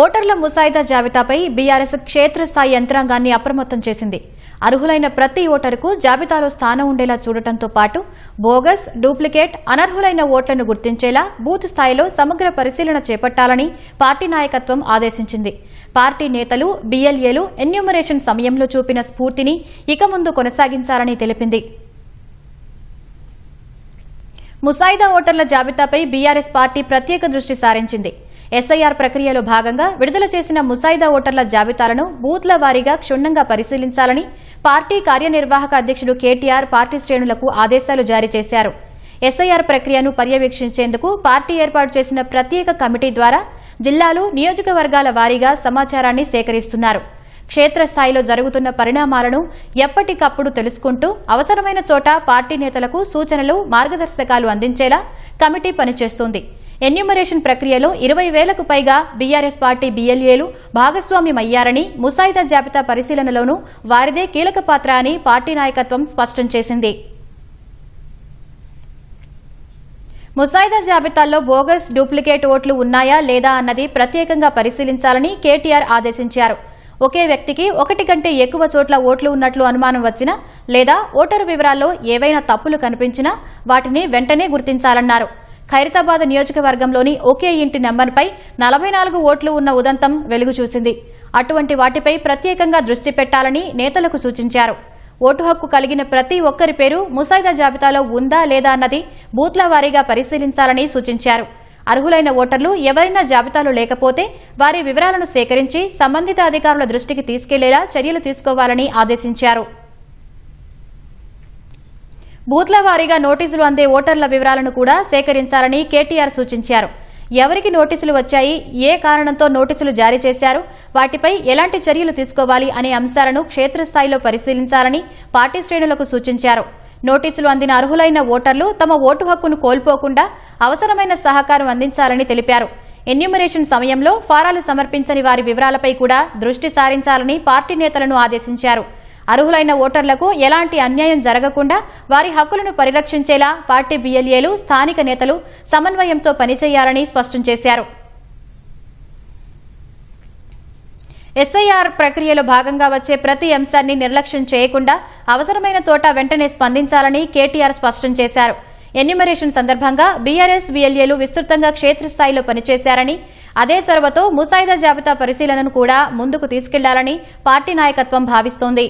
ఓటర్ల ముసాయిదా జాబితాపై బీఆర్ఎస్ క్షేత్రస్థాయి యంత్రాంగాన్ని అప్రమత్తం చేసింది. అర్హులైన ప్రతి ఓటరుకు జాబితాలో స్థానం ఉండేలా చూడటంతో పాటు బోగస్, డూప్లికేట్, అనర్హులైన ఓట్లను గుర్తించేలా బూత్ స్థాయిలో సమగ్ర పరిశీలన చేపట్టాలని పార్టీ నాయకత్వం ఆదేశించింది. పార్టీ నేతలు, బీఎల్ఏలు ఎన్యూమరేషన్ సమయంలో చూపిన స్ఫూర్తిని ఇక ముందు కొనసాగించాలని తెలిపింది. ముసాయిదా ఓటర్ల జాబితాపై బీఆర్ఎస్ పార్టీ ప్రత్యేక దృష్టి సారించింది. ఎస్ఐఆర్ ప్రక్రియలో భాగంగా విడుదల చేసిన ముసాయిదా ఓటర్ల జాబితాలను బూత్ల వారీగా క్షుణ్ణంగా పరిశీలించాలని పార్టీ కార్యనిర్వాహక అధ్యక్షుడు కేటీఆర్ పార్టీ శ్రేణులకు ఆదేశాలు జారీ చేశారు. ఎస్ఐఆర్ ప్రక్రియను పర్యవేక్షించేందుకు పార్టీ ఏర్పాటు చేసిన ప్రత్యేక కమిటీ ద్వారా జిల్లాలు, నియోజకవర్గాల వారీగా సమాచారాన్ని సేకరిస్తున్నారు. క్షేత్రస్థాయిలో జరుగుతున్న పరిణామాలను ఎప్పటికప్పుడు తెలుసుకుంటూ అవసరమైన చోట పార్టీ నేతలకు సూచనలు, మార్గదర్శకాలు అందించేలా కమిటీ పనిచేస్తోంది. ఎన్యూమరేషన్ ప్రక్రియలో 20,000కు పైగా బీఆర్ఎస్ పార్టీ బీఎల్ఏలు భాగస్వామ్యమయ్యారని, ముసాయిదా జాబితా పరిశీలనలోనూ వారిదే కీలక పాత్ర అని పార్టీ నాయకత్వం స్పష్టం చేసింది. ముసాయిదా జాబితాల్లో బోగస్, డూప్లికేట్ ఓట్లు ఉన్నాయా లేదా అన్నది ప్రత్యేకంగా పరిశీలించాలని కేటీఆర్ ఆదేశించారు. ఒకే వ్యక్తికి ఒకటి కంటే ఎక్కువ చోట్ల ఓట్లు ఉన్నట్లు అనుమానం వచ్చినా లేదా ఓటరు వివరాల్లో ఏవైనా తప్పులు కనిపించినా వాటిని వెంటనే గుర్తించాలన్నారు. ఖైరతాబాద్ నియోజకవర్గంలోని ఒకే ఇంటి నెంబర్పై 44 ఓట్లు ఉన్న ఉదంతం వెలుగు చూసింది. అటువంటి వాటిపై ప్రత్యేకంగా దృష్టి పెట్టాలని నేతలకు సూచించారు. ఓటు హక్కు కలిగిన ప్రతి ఒక్కరి పేరు ముసాయిదా జాబితాలో ఉందా లేదా అన్నది బూత్ల వారీగా పరిశీలించాలని సూచించారు. అర్హులైన ఓటర్లు ఎవరైనా జాబితాలో లేకపోతే వారి వివరాలను సేకరించి సంబంధిత అధికారుల దృష్టికి తీసుకెళ్లేలా చర్యలు తీసుకోవాలని ఆదేశించారు. బూత్ల వారీగా నోటీసులు అందే ఓటర్ల వివరాలను కూడా సేకరించాలని కేటీఆర్ సూచించారు. ఎవరికి నోటీసులు వచ్చాయి, ఏ కారణంతో నోటీసులు జారీ చేశారు, వాటిపై ఎలాంటి చర్యలు తీసుకోవాలి అనే అంశాలను క్షేత్రస్థాయిలో పరిశీలించాలని పార్టీ శ్రేణులకు సూచించారు. నోటీసులు అందిన అర్హులైన ఓటర్లు తమ ఓటు హక్కును కోల్పోకుండా అవసరమైన సహకారం అందించాలని తెలిపారు. ఎన్యూమరేషన్ సమయంలో ఫారాలు సమర్పించని వారి వివరాలపై కూడా దృష్టి సారించాలని పార్టీ నేతలను ఆదేశించారు. అర్హులైన ఓటర్లకు ఎలాంటి అన్యాయం జరగకుండా వారి హక్కులను పరిరక్షించేలా పార్టీ బీఎల్ఏలు, స్థానిక నేతలు సమన్వయంతో పనిచేయాలని స్పష్టం చేశారు. ఎస్ఐఆర్ ప్రక్రియలో భాగంగా వచ్చే ప్రతి అంశాన్ని నిర్లక్ష్యం చేయకుండా అవసరమైన చోట వెంటనే స్పందించాలని కేటీఆర్ స్పష్టం చేశారు. ఎన్యూమరేషన్ సందర్భంగా బీఆర్ఎస్, బీఎల్ఏలు విస్తృతంగా క్షేత్రస్థాయిలో పనిచేశారని, అదే చొరవతో ముసాయిదా జాబితా పరిశీలనను కూడా ముందుకు తీసుకెళ్లాలని పార్టీ నాయకత్వం భావిస్తోంది.